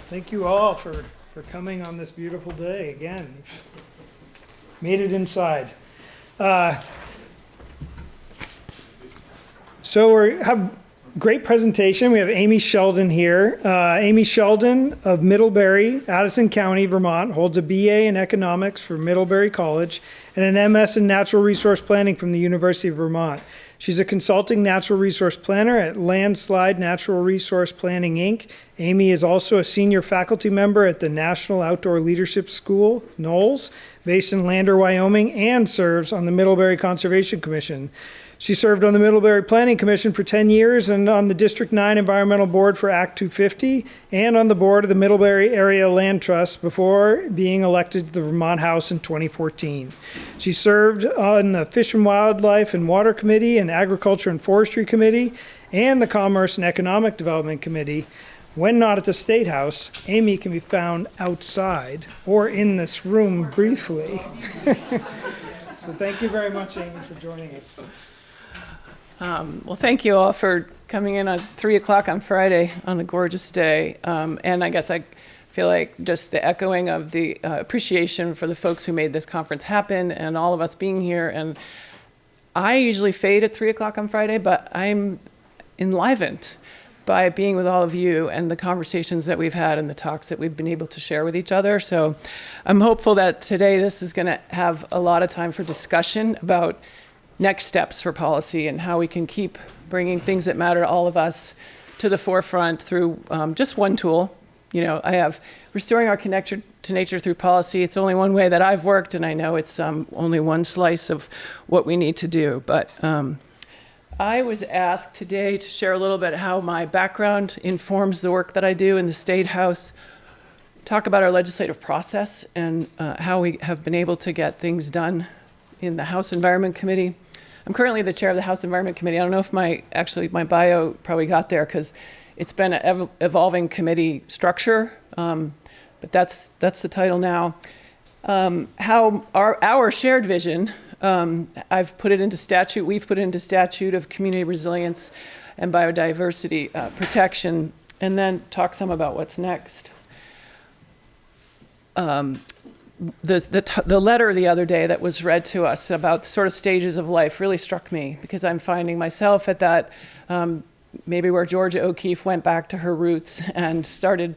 Thank you all for coming on this beautiful day again. Made it inside. So we have a great presentation. We have Amy Sheldon here. Amy Sheldon of Middlebury, Addison County, Vermont, holds a BA in economics from Middlebury College and an MS in natural resource planning from the University of Vermont. She's a consulting natural resource planner at Landslide Natural Resource Planning, Inc. Amy is also a senior faculty member at the National Outdoor Leadership School, NOLS, based in Lander, Wyoming, and serves on the Middlebury Conservation Commission. She served on the Middlebury Planning Commission for 10 years and on the District 9 Environmental Board for Act 250 and on the board of the Middlebury Area Land Trust before being elected to the Vermont House in 2014. She served on the Fish and Wildlife and Water Committee and Agriculture and Forestry Committee and the Commerce and Economic Development Committee. When not at the State House, Amy can be found outside or in this room briefly. So thank you very much, Amy, for joining us. Well, thank you all for coming in at 3 o'clock on Friday on a gorgeous day. And I guess I feel like just the echoing of the appreciation for the folks who made this conference happen and all of us being here. And I usually fade at 3 o'clock on Friday, but I'm enlivened by being with all of you and the conversations that we've had and the talks that we've been able to share with each other. So I'm hopeful that today this is going to have a lot of time for discussion about next steps for policy and how we can keep bringing things that matter to all of us to the forefront through just one tool. You know, I have restoring our connection to nature through policy. It's only one way that I've worked, and I know it's only one slice of what we need to do. But I was asked today to share a little bit how my background informs the work that I do in the State House, talk about our legislative process and how we have been able to get things done in the House Environment Committee. I'm currently the chair of the House Environment Committee. I don't know if my bio probably got there because it's been an evolving committee structure, but that's the title now. How our shared vision, I've put it into statute, we've put it into statute of community resilience and biodiversity protection, and then talk some about what's next. The letter the other day that was read to us about sort of stages of life really struck me because I'm finding myself at that maybe where Georgia O'Keeffe went back to her roots and started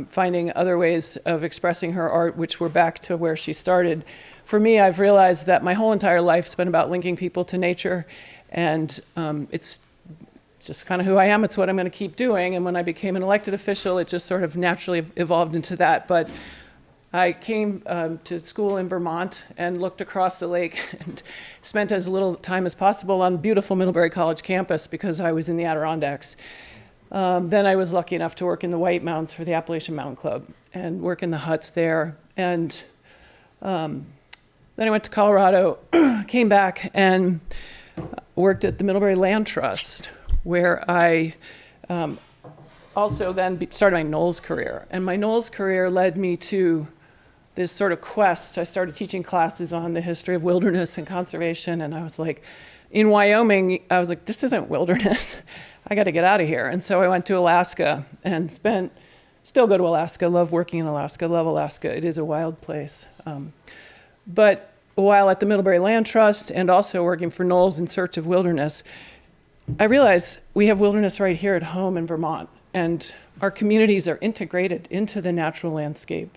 finding other ways of expressing her art, which were back to where she started. For me, I've realized that my whole entire life's been about linking people to nature, and it's just kind of who I am. It's what I'm going to keep doing. And when I became an elected official, it just sort of naturally evolved into that. But I came to school in Vermont and looked across the lake and spent as little time as possible on the beautiful Middlebury College campus because I was in the Adirondacks. Then I was lucky enough to work in the White Mountains for the Appalachian Mountain Club and work in the huts there. And then I went to Colorado, came back and worked at the Middlebury Land Trust, where I also then started my NOLS career. And my NOLS career led me to this sort of quest. I started teaching classes on the history of wilderness and conservation, and I was like, in Wyoming, I was like, this isn't wilderness. I got to get out of here. And so I went to Alaska and still go to Alaska, love working in Alaska, love Alaska. It is a wild place. But while at the Middlebury Land Trust and also working for NOLS in search of wilderness, I realized we have wilderness right here at home in Vermont, and our communities are integrated into the natural landscape.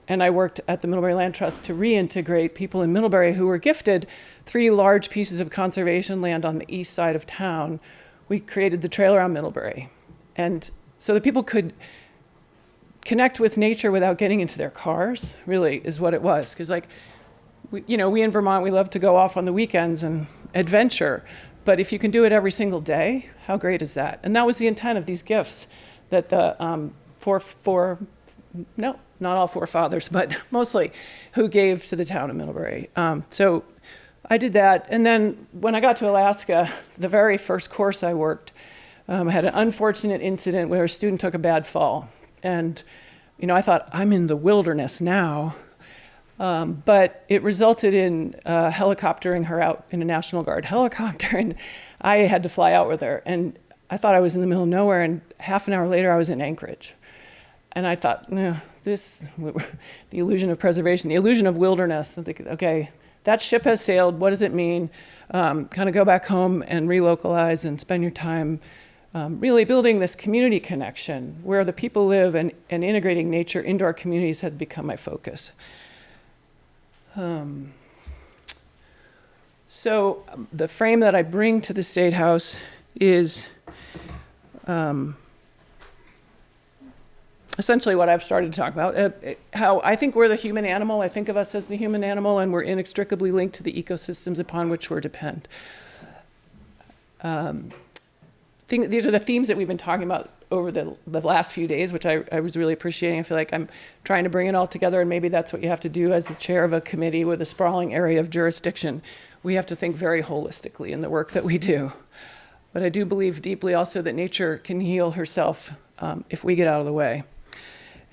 And I worked at the Middlebury Land Trust to reintegrate people in Middlebury who were gifted 3 large pieces of conservation land on the east side of town. We created the trail around Middlebury. And so that people could connect with nature without getting into their cars, really is what it was. Because we in Vermont, we love to go off on the weekends and adventure. But if you can do it every single day, how great is that? And that was the intent of these gifts that the not all forefathers, but mostly, who gave to the town of Middlebury. So I did that. And then when I got to Alaska, the very first course I worked, I had an unfortunate incident where a student took a bad fall. And, I thought, I'm in the wilderness now. But it resulted in helicoptering her out in a National Guard helicopter. And I had to fly out with her. And I thought I was in the middle of nowhere. And half an hour later, I was in Anchorage. And I thought, the illusion of preservation, the illusion of wilderness. I think, okay, that ship has sailed. What does it mean? Kind of go back home and relocalize and spend your time really building this community connection where the people live, and integrating nature into our communities has become my focus. So the frame that I bring to the State House is essentially what I've started to talk about, how I think we're the human animal. I think of us as the human animal, and we're inextricably linked to the ecosystems upon which we're dependent. These are the themes that we've been talking about over the last few days, which I was really appreciating. I feel like I'm trying to bring it all together, and maybe that's what you have to do as the chair of a committee with a sprawling area of jurisdiction. We have to think very holistically in the work that we do. But I do believe deeply also that nature can heal herself if we get out of the way.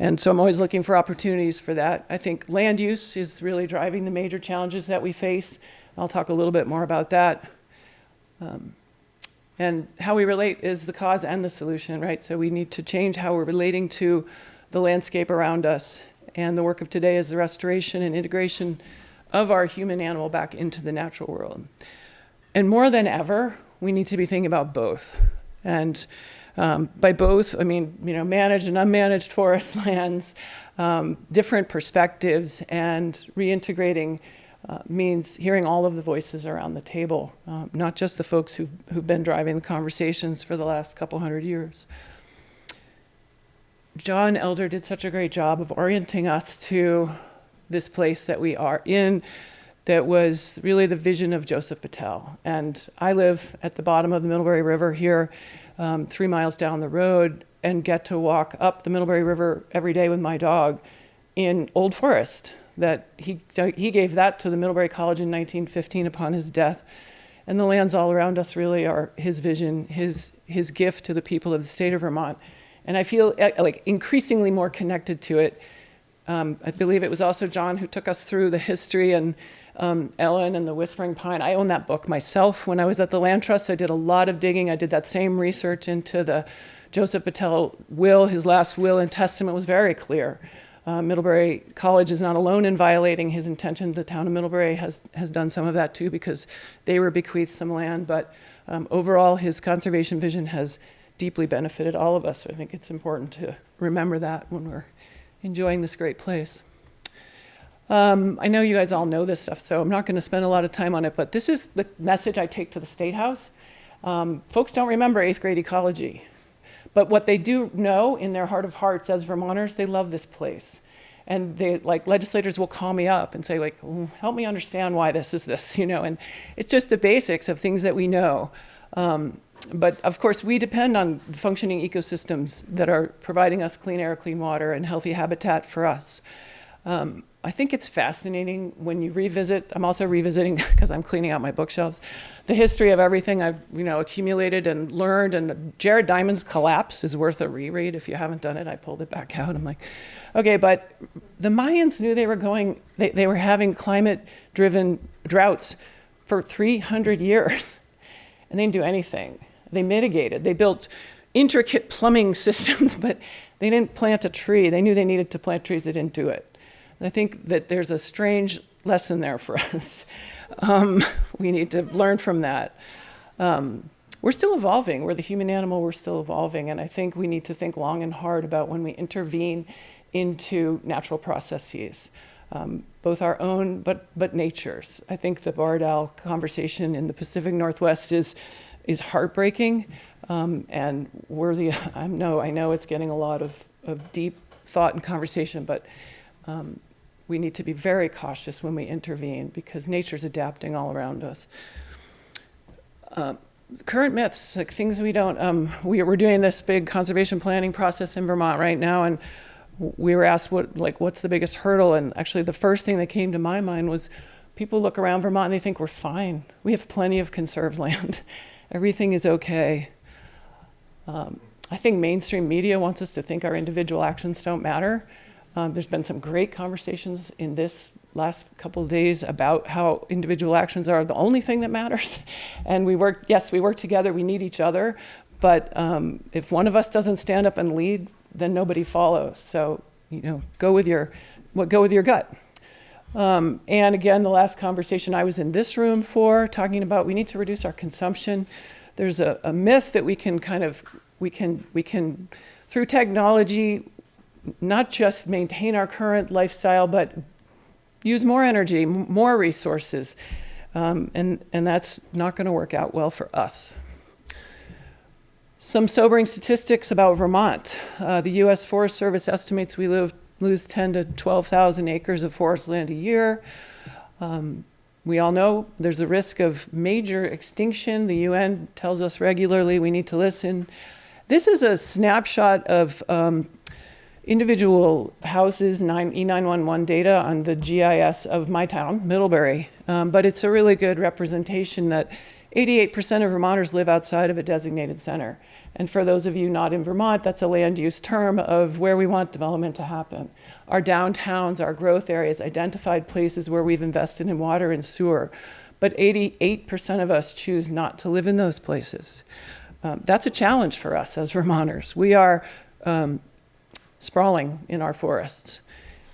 And so I'm always looking for opportunities for that. I think land use is really driving the major challenges that we face. I'll talk a little bit more about that. And how we relate is the cause and the solution, right? So we need to change how we're relating to the landscape around us. And the work of today is the restoration and integration of our human animal back into the natural world. And more than ever, we need to be thinking about both. And by both, I mean, managed and unmanaged forest lands, different perspectives, and reintegrating means hearing all of the voices around the table, not just the folks who've been driving the conversations for the last couple hundred years. John Elder did such a great job of orienting us to this place that we are in, that was really the vision of Joseph Patel. And I live at the bottom of the Middlebury River here, 3 miles down the road, and get to walk up the Middlebury River every day with my dog in old forest. That he gave that to the Middlebury College in 1915 upon his death. And the lands all around us really are his vision, his gift to the people of the state of Vermont. And I feel like increasingly more connected to it. I believe it was also John who took us through the history, and Ellen and the Whispering Pine. I own that book myself. When I was at the Land Trust, I did a lot of digging. I did that same research into the Joseph Patel will. His last will and testament was very clear. Middlebury College is not alone in violating his intention. The town of Middlebury has done some of that too, because they were bequeathed some land. But overall, his conservation vision has deeply benefited all of us. So I think it's important to remember that when we're enjoying this great place. I know you guys all know this stuff, so I'm not going to spend a lot of time on it, but this is the message I take to the State House. Folks don't remember 8th grade ecology, but what they do know in their heart of hearts as Vermonters, they love this place. And they, like, legislators will call me up and say, like, help me understand why this is this, and it's just the basics of things that we know. But of course, we depend on functioning ecosystems that are providing us clean air, clean water, and healthy habitat for us. I think it's fascinating when you revisit. I'm also revisiting, because I'm cleaning out my bookshelves, the history of everything I've accumulated and learned. And Jared Diamond's Collapse is worth a reread. If you haven't done it, I pulled it back out. I'm like, okay, but the Mayans knew they were having climate-driven droughts for 300 years, and they didn't do anything. They mitigated. They built intricate plumbing systems, but they didn't plant a tree. They knew they needed to plant trees. They didn't do it. And I think that there's a strange lesson there for us. We need to learn from that. We're still evolving. We're the human animal. We're still evolving. And I think we need to think long and hard about when we intervene into natural processes, both our own, but nature's. I think the barred owl conversation in the Pacific Northwest is heartbreaking, and worthy. I know it's getting a lot of deep thought and conversation, but we need to be very cautious when we intervene, because nature's adapting all around us. Current myths, like things we don't, we're doing this big conservation planning process in Vermont right now, and we were asked what's the biggest hurdle, and actually the first thing that came to my mind was people look around Vermont and they think we're fine. We have plenty of conserved land. Everything is okay. I think mainstream media wants us to think our individual actions don't matter. There's been some great conversations in this last couple of days about how individual actions are the only thing that matters. And we work together, we need each other, but if one of us doesn't stand up and lead, then nobody follows. So, go with your gut. And again, the last conversation I was in this room for, talking about we need to reduce our consumption. There's a myth that we can through technology, not just maintain our current lifestyle, but use more energy, more resources. And that's not going to work out well for us. Some sobering statistics about Vermont. The U.S. Forest Service estimates we lose 10 to 12,000 acres of forest land a year. We all know there's a risk of major extinction. The UN tells us regularly we need to listen. This is a snapshot of individual houses, E911 data on the GIS of my town, Middlebury. But it's a really good representation that 88% of Vermonters live outside of a designated center. And for those of you not in Vermont, that's a land use term of where we want development to happen. Our downtowns, our growth areas, identified places where we've invested in water and sewer. But 88% of us choose not to live in those places. That's a challenge for us as Vermonters. We are sprawling in our forests.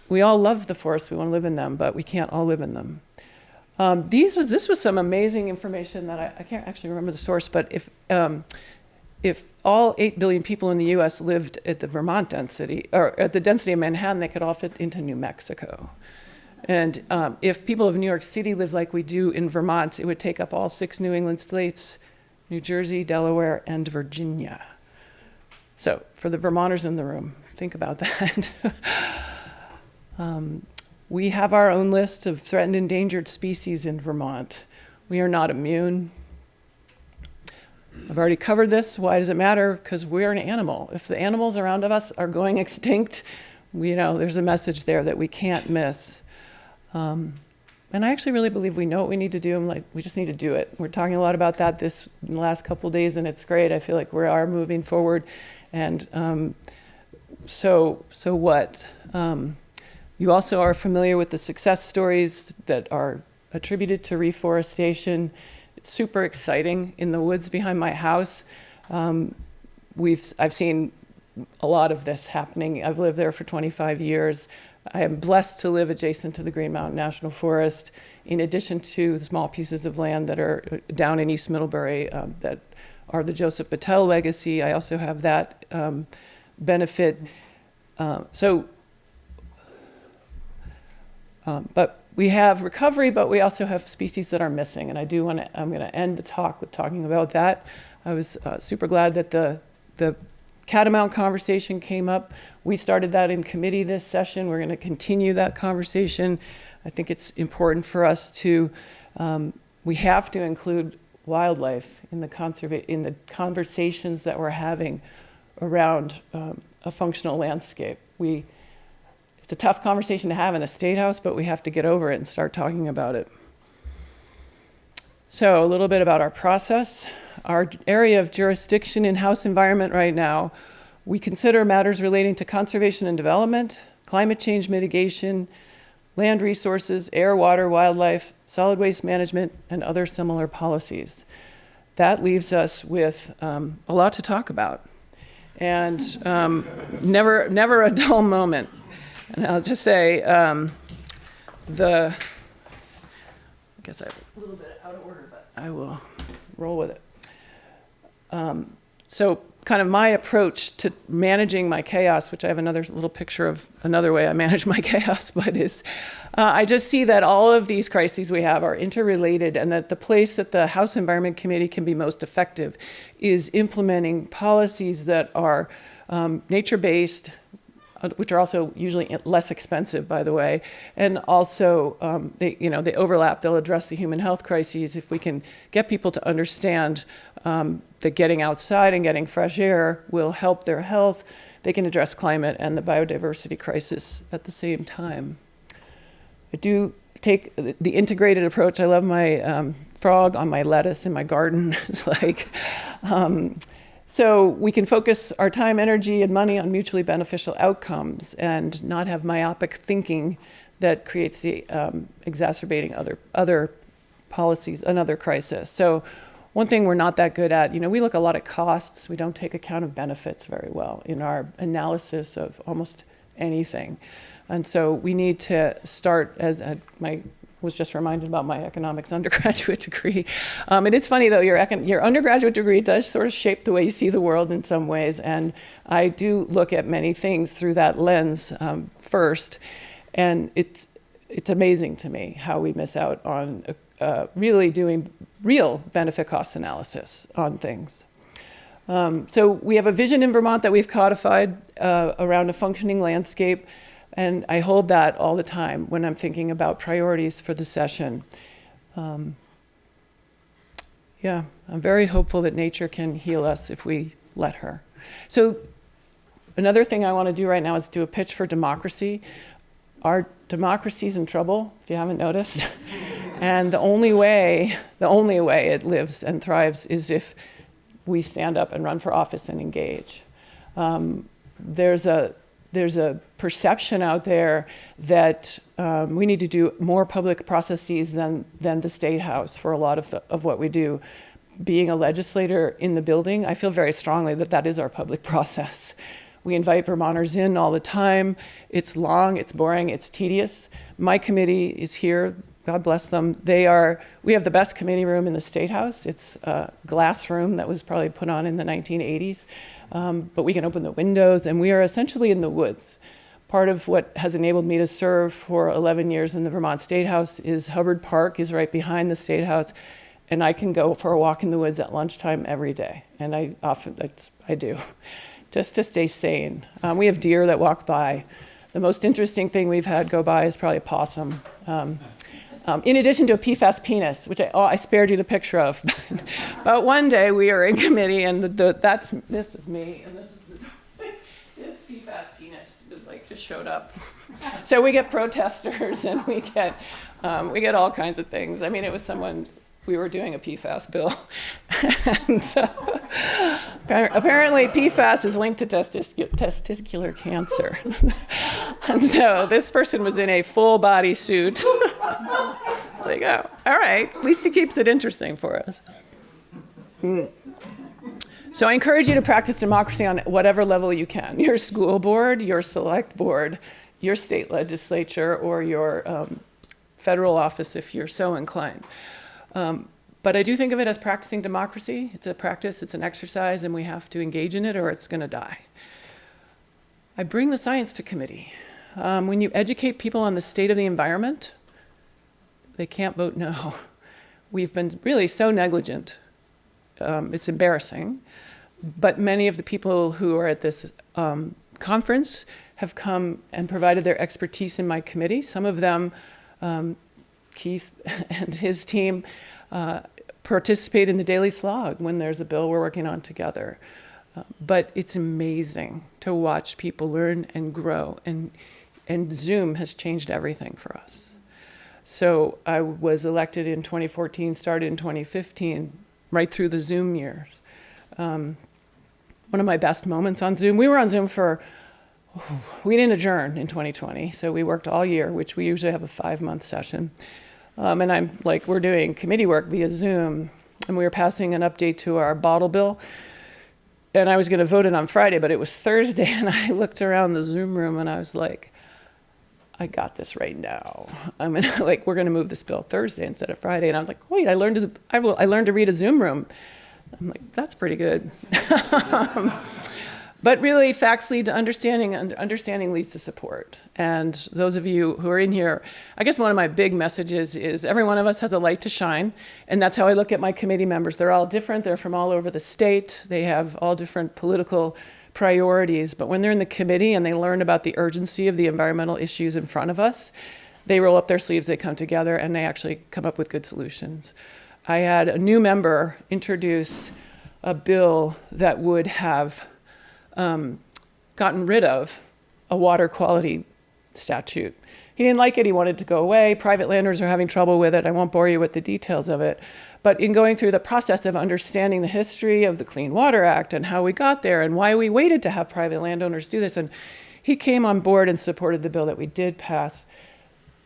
We all love the forests, we want to live in them, but we can't all live in them. This was some amazing information that I can't actually remember the source, but if all 8 billion people in the US lived at the Vermont density, or at the density of Manhattan, they could all fit into New Mexico. And if people of New York City lived like we do in Vermont, it would take up all 6 New England states, New Jersey, Delaware, and Virginia. So for the Vermonters in the room, think about that. We have our own list of threatened endangered species in Vermont. We are not immune. I've already covered this. Why does it matter? Because we're an animal. If the animals around us are going extinct, there's a message there that we can't miss. And I actually really believe we know what we need to do, and we just need to do it. We're talking a lot about that in the last couple of days, and it's great. I feel like we are moving forward. And so what? You also are familiar with the success stories that are attributed to reforestation. It's super exciting in the woods behind my house. I've seen a lot of this happening. I've lived there for 25 years. I am blessed to live adjacent to the Green Mountain National Forest, in addition to the small pieces of land that are down in East Middlebury that are the Joseph Patel legacy. I also have that benefit. But we have recovery, but we also have species that are missing. And I'm going to end the talk with talking about that. I was super glad that the catamount conversation came up. We started that in committee this session. We're going to continue that conversation. I think it's important for us to, we have to include wildlife in the conversations that we're having around a functional landscape. It's a tough conversation to have in a state house, but we have to get over it and start talking about it. So a little bit about our process. Our area of jurisdiction in House environment right now, we consider matters relating to conservation and development, climate change mitigation, land resources, air, water, wildlife, solid waste management, and other similar policies. That leaves us with a lot to talk about, and never a dull moment. And I'll just say, I guess I'm a little bit out of order, but I will roll with it. So kind of my approach to managing my chaos, which I have another little picture of another way I manage my chaos, but is I just see that all of these crises we have are interrelated, and that the place that the House Environment Committee can be most effective is implementing policies that are nature-based, which are also usually less expensive, by the way, and also they overlap. They'll address the human health crises if we can get people to understand that getting outside and getting fresh air will help their health. They can address climate and the biodiversity crisis at the same time. I do take the integrated approach. I love my frog on my lettuce in my garden. It's like. So we can focus our time, energy, and money on mutually beneficial outcomes and not have myopic thinking that creates the exacerbating other policies, another crisis. So one thing we're not that good at, we look a lot at costs. We don't take account of benefits very well in our analysis of almost anything. And so we need to start, as was just reminded about my economics undergraduate degree. It is funny though, your undergraduate degree does sort of shape the way you see the world in some ways. And I do look at many things through that lens first. And it's amazing to me how we miss out on really doing real benefit cost analysis on things. So we have a vision in Vermont that we've codified around a functioning landscape. And I hold that all the time when I'm thinking about priorities for the session. I'm very hopeful that nature can heal us if we let her. So another thing I want to do right now is do a pitch for democracy. Our democracy's in trouble, if you haven't noticed. And the only way it lives and thrives is if we stand up and run for office and engage. There's a perception out there that we need to do more public processes than the State House for a lot of what we do. Being a legislator in the building, I feel very strongly that that is our public process. We invite Vermonters in all the time. It's long, it's boring, it's tedious. My committee is here, God bless them. We have the best committee room in the State House. It's a glass room that was probably put on in the 1980s. But we can open the windows, and we are essentially in the woods. Part of what has enabled me to serve for 11 years in the Vermont State House is Hubbard Park is right behind the State House, and I can go for a walk in the woods at lunchtime every day, and I do, just to stay sane. We have deer that walk by. The most interesting thing we've had go by is probably a possum. In addition to a PFAS penis, which I spared you the picture of. But one day we were in committee, and this is me, and this PFAS penis just showed up. So we get protesters, and we get all kinds of things. I mean, it was someone. We were doing a PFAS bill, and apparently PFAS is linked to testicular cancer. And so this person was in a full body suit. It's like, oh, all right, at least he keeps it interesting for us. So I encourage you to practice democracy on whatever level you can. Your school board, your select board, your state legislature, or your federal office if you're so inclined. But I do think of it as practicing democracy. It's a practice, it's an exercise, and we have to engage in it or it's going to die. I bring the science to committee. When you educate people on the state of the environment, they can't vote no. We've been really so negligent. It's embarrassing. But many of the people who are at this conference have come and provided their expertise in my committee. Some of them, Keith and his team, participate in the daily slog when there's a bill we're working on together. But it's amazing to watch people learn and grow, and Zoom has changed everything for us. So I was elected in 2014, started in 2015, right through the Zoom years. One of my best moments on Zoom, we were on Zoom we didn't adjourn in 2020, so we worked all year, which we usually have a 5-month session. And I'm like, we're doing committee work via Zoom, and we were passing an update to our bottle bill. And I was going to vote it on Friday, but it was Thursday, and I looked around the Zoom room, and I was like, I got this right now. We're going to move this bill Thursday instead of Friday. And I was like, wait, I learned to read a Zoom room. I'm like, that's pretty good. But really, facts lead to understanding, and understanding leads to support. And those of you who are in here, I guess one of my big messages is every one of us has a light to shine, and that's how I look at my committee members. They're all different. They're from all over the state. They have all different political priorities. But when they're in the committee and they learn about the urgency of the environmental issues in front of us, they roll up their sleeves, they come together, and they actually come up with good solutions. I had a new member introduce a bill that would have gotten rid of a water quality statute. He didn't like it. He wanted to go away. Private landowners are having trouble with it. I won't bore you with the details of it. But in going through the process of understanding the history of the Clean Water Act and how we got there and why we waited to have private landowners do this, and he came on board and supported the bill that we did pass.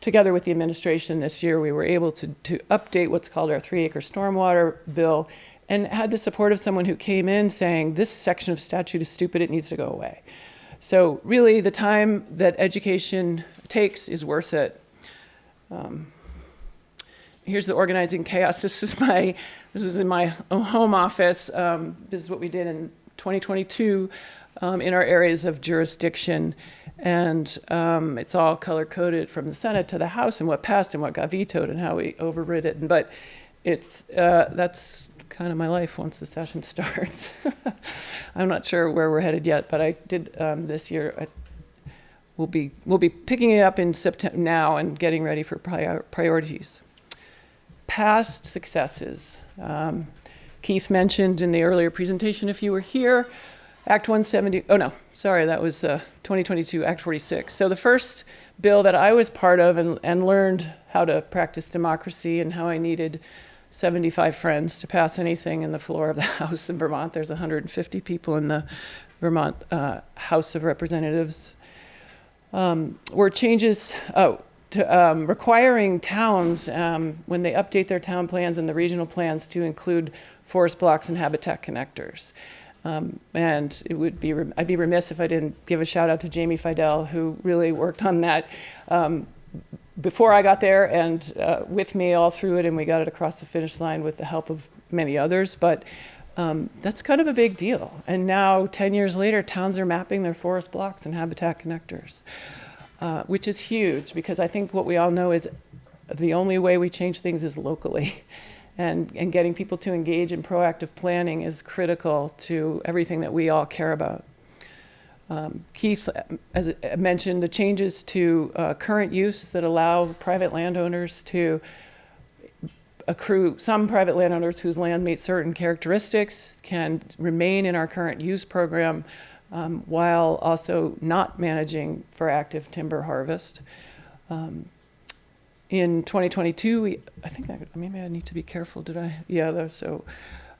Together with the administration this year, we were able to update what's called our 3-acre stormwater bill and had the support of someone who came in saying, this section of statute is stupid, it needs to go away. So really, the time that education takes is worth it. Here's the organizing chaos. This is in my home office. This is what we did in 2022 in our areas of jurisdiction. And it's all color-coded from the Senate to the House, and what passed and what got vetoed and how we overrid it. But that's kind of my life once the session starts. I'm not sure where we're headed yet, but I did this year. We'll be picking it up in September now and getting ready for priorities. Past successes. Keith mentioned in the earlier presentation, if you were here, Act 170, oh no, sorry, that was 2022, Act 46. So the first bill that I was part of and learned how to practice democracy and how I needed 75 friends to pass anything in the floor of the House in Vermont. There's 150 people in the Vermont House of Representatives. Were changes to requiring towns, when they update their town plans and the regional plans, to include forest blocks and habitat connectors. And I'd be remiss if I didn't give a shout out to Jamie Fidel, who really worked on that before I got there and with me all through it, and we got it across the finish line with the help of many others. But that's kind of a big deal. And now, 10 years later, towns are mapping their forest blocks and habitat connectors, which is huge, because I think what we all know is the only way we change things is locally. And getting people to engage in proactive planning is critical to everything that we all care about. Keith, as I mentioned, the changes to current use that allow private landowners to accrue, some private landowners whose land meets certain characteristics can remain in our current use program while also not managing for active timber harvest. In 2022, we need to be careful. Did I? Yeah. So,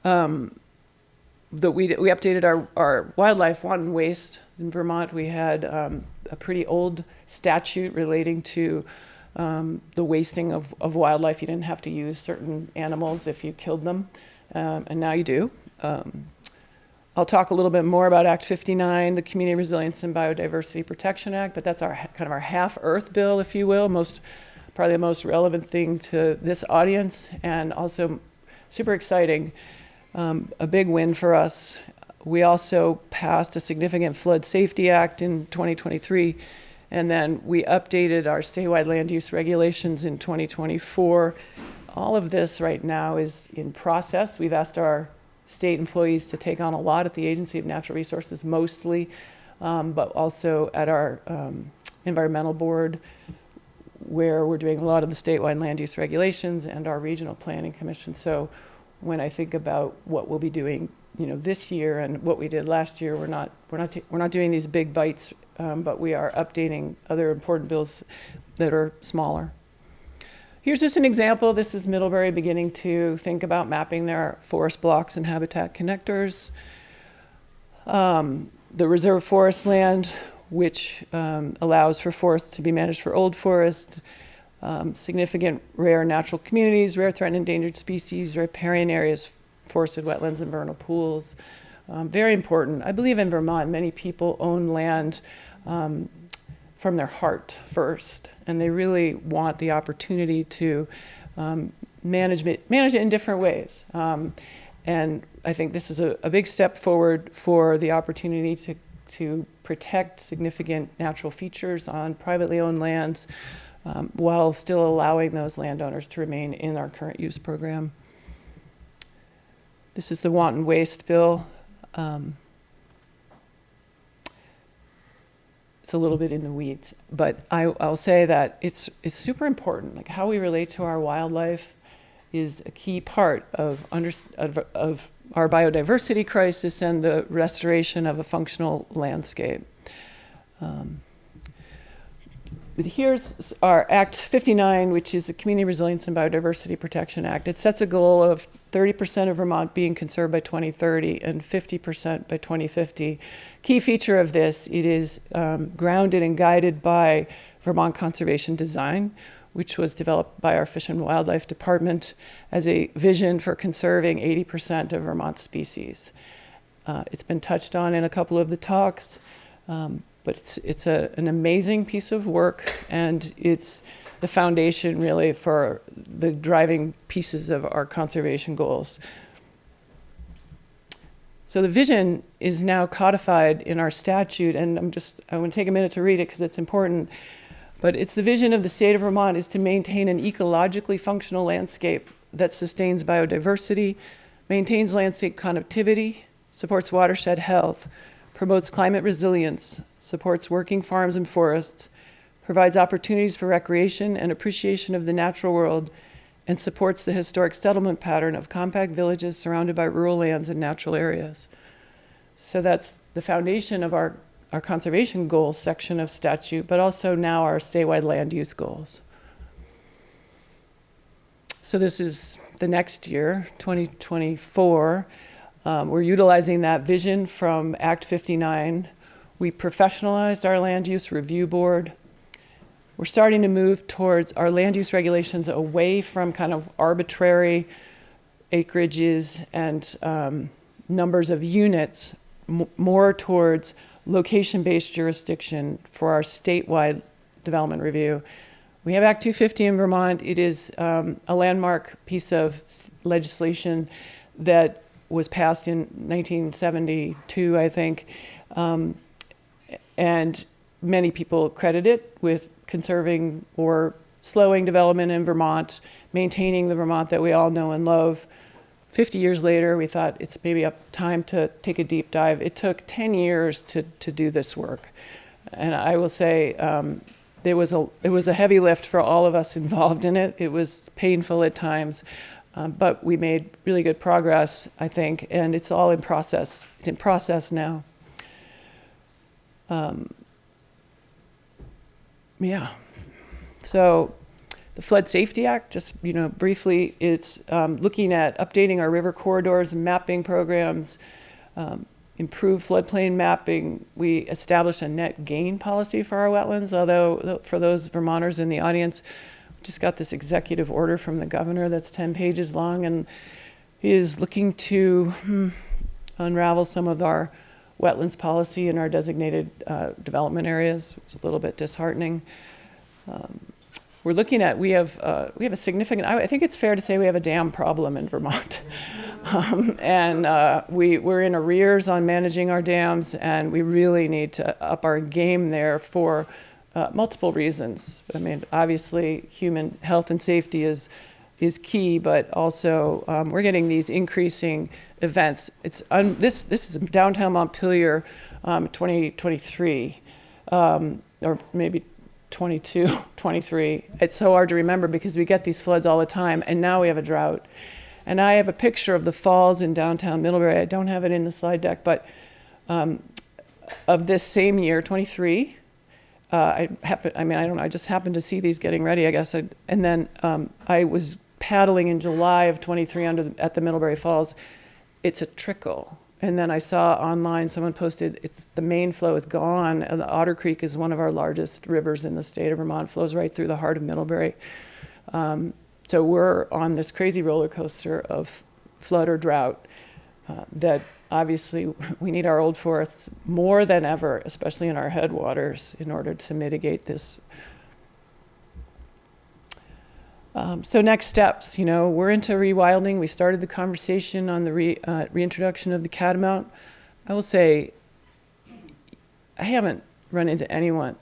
we updated our wildlife wanton waste in Vermont. We had a pretty old statute relating to the wasting of wildlife. You didn't have to use certain animals if you killed them, and now you do. I'll talk a little bit more about Act 59, the Community Resilience and Biodiversity Protection Act, but that's our kind of our half-Earth bill, if you will, probably the most relevant thing to this audience, and also super exciting, a big win for us. We also passed a significant Flood Safety Act in 2023, and then we updated our statewide land use regulations in 2024. All of this right now is in process. We've asked our state employees to take on a lot at the Agency of Natural Resources mostly, but also at our environmental board, where we're doing a lot of the statewide land use regulations and our regional planning commission. So when I think about what we'll be doing, this year and what we did last year, we're not doing these big bites, but we are updating other important bills that are smaller. Here's just an example. This is Middlebury beginning to think about mapping their forest blocks and habitat connectors. The reserve forest land, which allows for forests to be managed for old forest, significant rare natural communities, rare threatened endangered species, riparian areas, forested wetlands and vernal pools. Very important. I believe in Vermont, many people own land from their heart first, and they really want the opportunity to manage it in different ways. And I think this is a big step forward for the opportunity to protect significant natural features on privately owned lands while still allowing those landowners to remain in our current use program. This is the wanton waste bill. It's a little bit in the weeds, but I'll say that it's super important. Like, how we relate to our wildlife is a key part of our biodiversity crisis and the restoration of a functional landscape. But here's our Act 59, which is the Community Resilience and Biodiversity Protection Act. It sets a goal of 30% of Vermont being conserved by 2030 and 50% by 2050. Key feature of this, it is grounded and guided by Vermont conservation design, which was developed by our Fish and Wildlife Department as a vision for conserving 80% of Vermont species. It's been touched on in a couple of the talks, but it's an amazing piece of work, and it's the foundation really for the driving pieces of our conservation goals. So the vision is now codified in our statute, and I want to take a minute to read it because it's important. But it's the vision of the state of Vermont is to maintain an ecologically functional landscape that sustains biodiversity, maintains landscape connectivity, supports watershed health, promotes climate resilience, supports working farms and forests, provides opportunities for recreation and appreciation of the natural world, and supports the historic settlement pattern of compact villages surrounded by rural lands and natural areas. So that's the foundation of our conservation goals section of statute, but also now our statewide land use goals. So this is the next year, 2024. We're utilizing that vision from Act 59. We professionalized our land use review board. We're starting to move towards our land use regulations away from kind of arbitrary acreages and numbers of units, more towards location-based jurisdiction for our statewide development review. We have Act 250 in Vermont. It is a landmark piece of legislation that was passed in 1972, I think, and many people credit it with conserving or slowing development in Vermont, maintaining the Vermont that we all know and love. 50 years later, we thought it's maybe up time to take a deep dive. It took 10 years to do this work. And I will say it was a heavy lift for all of us involved in it. It was painful at times, but we made really good progress, I think, and it's all in process. It's in process now. Yeah. So the Flood Safety Act, just briefly, it's looking at updating our river corridors and mapping programs, improve floodplain mapping. We established a net gain policy for our wetlands, although for those Vermonters in the audience, we just got this executive order from the governor that's 10 pages long, and he is looking to unravel some of our wetlands policy in our designated development areas. It's a little bit disheartening. We're looking at, we have a significant, I think it's fair to say we have a dam problem in Vermont. We're in arrears on managing our dams, and we really need to up our game there for multiple reasons. I mean, obviously human health and safety is key, but also we're getting these increasing events. This is downtown Montpelier, 2023, or maybe 22, 23. It's so hard to remember because we get these floods all the time, and now we have a drought. And I have a picture of the falls in downtown Middlebury. I don't have it in the slide deck, but of this same year, 23. I don't know, I just happened to see these getting ready, I guess. And then I was paddling in July of 23 at the Middlebury Falls. It's a trickle. And then I saw online someone posted the main flow is gone. And the Otter Creek is one of our largest rivers in the state of Vermont, flows right through the heart of Middlebury. So we're on this crazy roller coaster of flood or drought that obviously we need our old forests more than ever, especially in our headwaters, in order to mitigate this. So next steps, we're into rewilding. We started the conversation on the reintroduction of the catamount. I will say, I haven't run into anyone,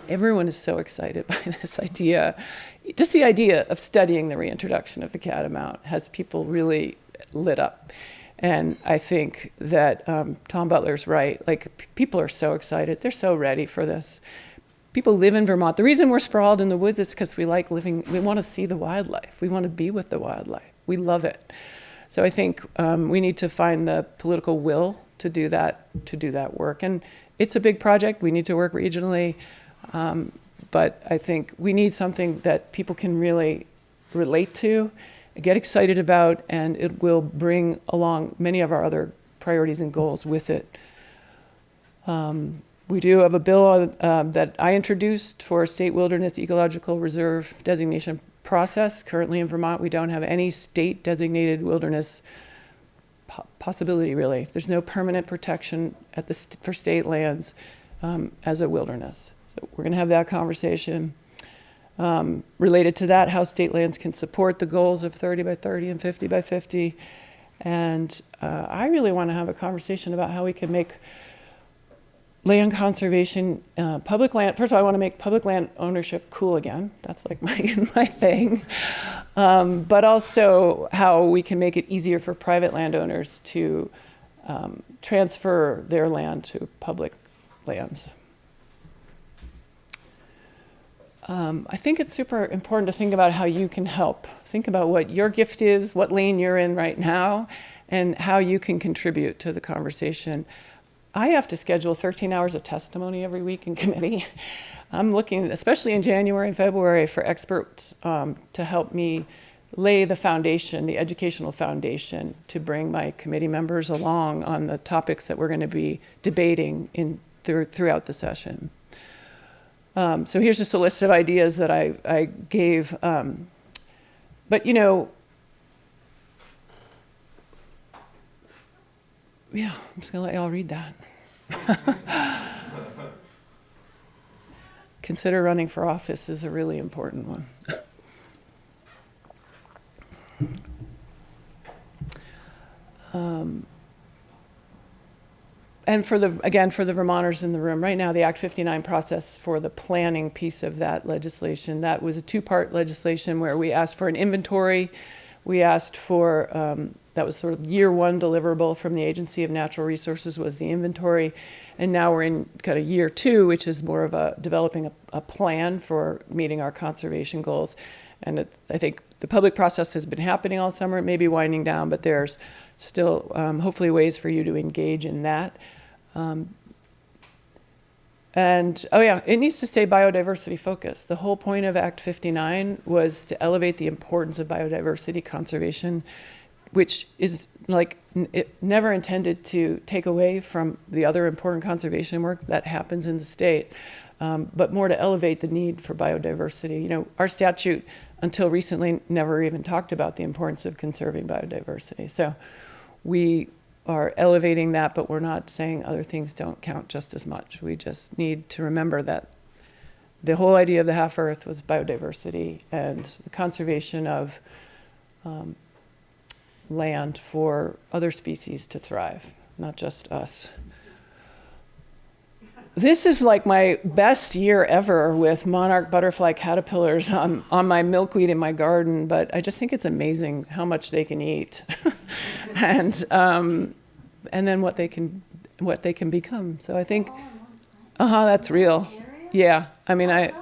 everyone is so excited by this idea. Just the idea of studying the reintroduction of the catamount has people really lit up. And I think that Tom Butler's right. People are so excited. They're so ready for this. People live in Vermont. The reason we're sprawled in the woods is because we like living. We want to see the wildlife. We want to be with the wildlife. We love it. So I think we need to find the political will to do that work. And it's a big project. We need to work regionally. But I think we need something that people can really relate to, get excited about, and it will bring along many of our other priorities and goals with it. We do have a bill that I introduced for state wilderness ecological reserve designation process. Currently in Vermont, we don't have any state designated wilderness possibility, really. There's no permanent protection for state lands as a wilderness. So we're going to have that conversation. Related to that, how state lands can support the goals of 30 by 30 and 50 by 50. And I really want to have a conversation about how we can make land conservation, public land. First of all, I want to make public land ownership cool again. That's like my thing. But also how we can make it easier for private landowners to transfer their land to public lands. I think it's super important to think about how you can help. Think about what your gift is, what lane you're in right now, and how you can contribute to the conversation. I have to schedule 13 hours of testimony every week in committee. I'm looking, especially in January and February, for experts to help me lay the foundation, the educational foundation, to bring my committee members along on the topics that we're going to be debating throughout the session. So here's just a list of ideas that I gave. But, you know, yeah, I'm just going to let y'all read that. Consider running for office is a really important one. And for the Vermonters in the room, right now the Act 59 process for the planning piece of that legislation, that was a two-part legislation where we asked for an inventory. We asked for, that was sort of year one deliverable from the Agency of Natural Resources was the inventory. And now we're in kind of year two, which is more of developing a plan for meeting our conservation goals. And I think the public process has been happening all summer. It may be winding down, but there's still hopefully ways for you to engage in that. And, oh yeah, it needs to stay biodiversity focused. The whole point of Act 59 was to elevate the importance of biodiversity conservation, which is like, it never intended to take away from the other important conservation work that happens in the state, but more to elevate the need for biodiversity. You know, our statute, until recently, never even talked about the importance of conserving biodiversity. So we are elevating that, but we're not saying other things don't count just as much. We just need to remember that the whole idea of the half Earth was biodiversity and the conservation of land for other species to thrive, not just us. This is like my best year ever with monarch butterfly caterpillars on my milkweed in my garden, but I just think it's amazing how much they can eat and then what they can become. So I think, that's real. Yeah, I mean, right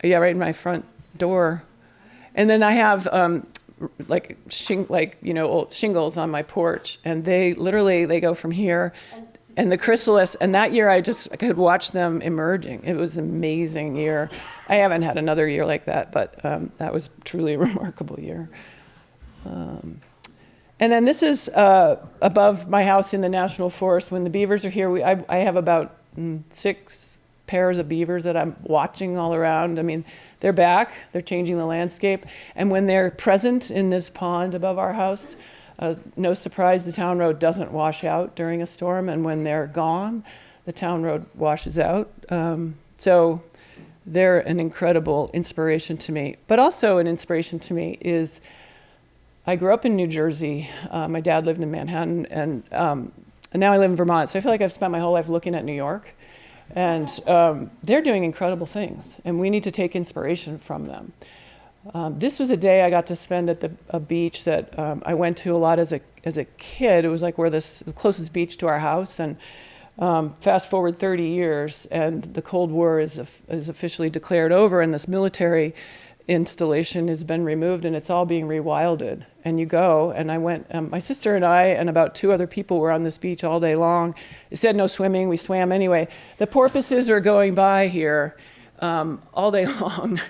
in my front door. And then I have old shingles on my porch, and they go from here. And the chrysalis, and that year I could watch them emerging. It was an amazing year. I haven't had another year like that, but that was truly a remarkable year. And then this is above my house in the National Forest. When the beavers are here, I have about 6 pairs of beavers that I'm watching all around. I mean, they're back, they're changing the landscape. And when they're present in this pond above our house, no surprise, the town road doesn't wash out during a storm, and when they're gone, the town road washes out. So they're an incredible inspiration to me. But also an inspiration to me is, I grew up in New Jersey. My dad lived in Manhattan, and now I live in Vermont. So I feel like I've spent my whole life looking at New York. And they're doing incredible things, and we need to take inspiration from them. This was a day I got to spend at a beach that I went to a lot as a kid. It was like the closest beach to our house. And fast forward 30 years, and the Cold War is officially declared over, and this military installation has been removed, and it's all being rewilded. And you go, and I went. My sister and I and about 2 other people were on this beach all day long. It said no swimming. We swam anyway. The porpoises were going by here all day long.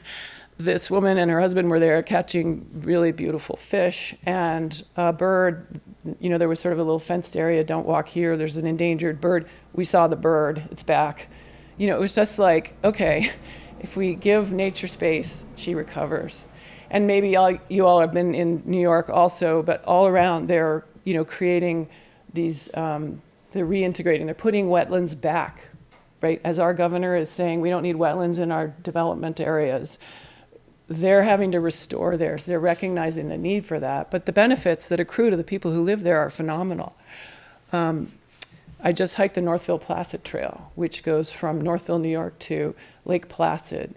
This woman and her husband were there catching really beautiful fish, and a bird, there was sort of a little fenced area, don't walk here, there's an endangered bird. We saw the bird, it's back. You know, it was just like, okay, if we give nature space, she recovers. And maybe you all have been in New York also, but all around they're, you know, creating these, they're reintegrating, they're putting wetlands back, right? As our governor is saying, we don't need wetlands in our development areas. They're having to restore theirs. They're recognizing the need for that. But the benefits that accrue to the people who live there are phenomenal. I just hiked the Northville Placid Trail, which goes from Northville, New York to Lake Placid.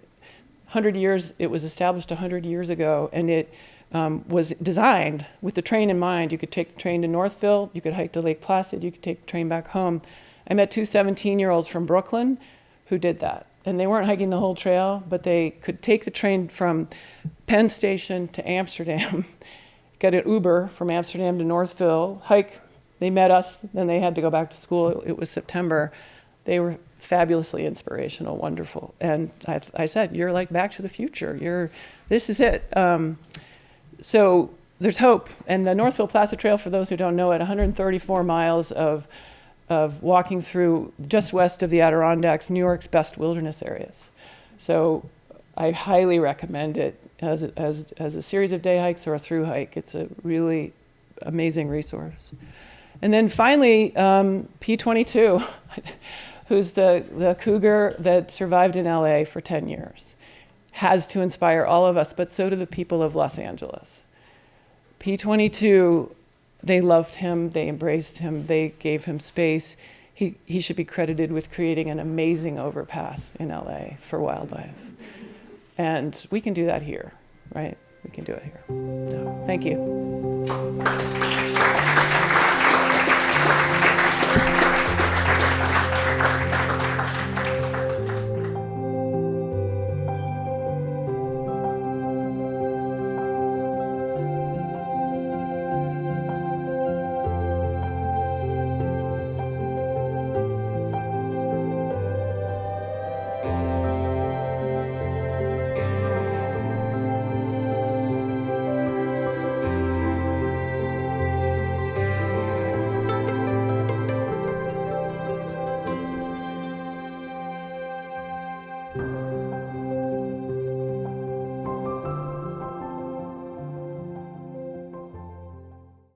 It was established 100 years ago, and it was designed with the train in mind. You could take the train to Northville, you could hike to Lake Placid, you could take the train back home. I met two 17-year-olds from Brooklyn who did that. And they weren't hiking the whole trail, but they could take the train from Penn Station to Amsterdam, get an Uber from Amsterdam to Northville, hike. They met us, then they had to go back to school. It was September. They were fabulously inspirational, wonderful. And I said, you're like Back to the Future. This is it. So there's hope. And the Northville Placid Trail, for those who don't know it, 134 miles of walking through just west of the Adirondacks, New York's best wilderness areas. So I highly recommend it as a series of day hikes or a through hike. It's a really amazing resource. And then finally, P22, who's the cougar that survived in LA for 10 years, has to inspire all of us, but so do the people of Los Angeles. P22, they loved him, they embraced him, they gave him space. He should be credited with creating an amazing overpass in LA for wildlife. And we can do that here, right? We can do it here. So, thank you.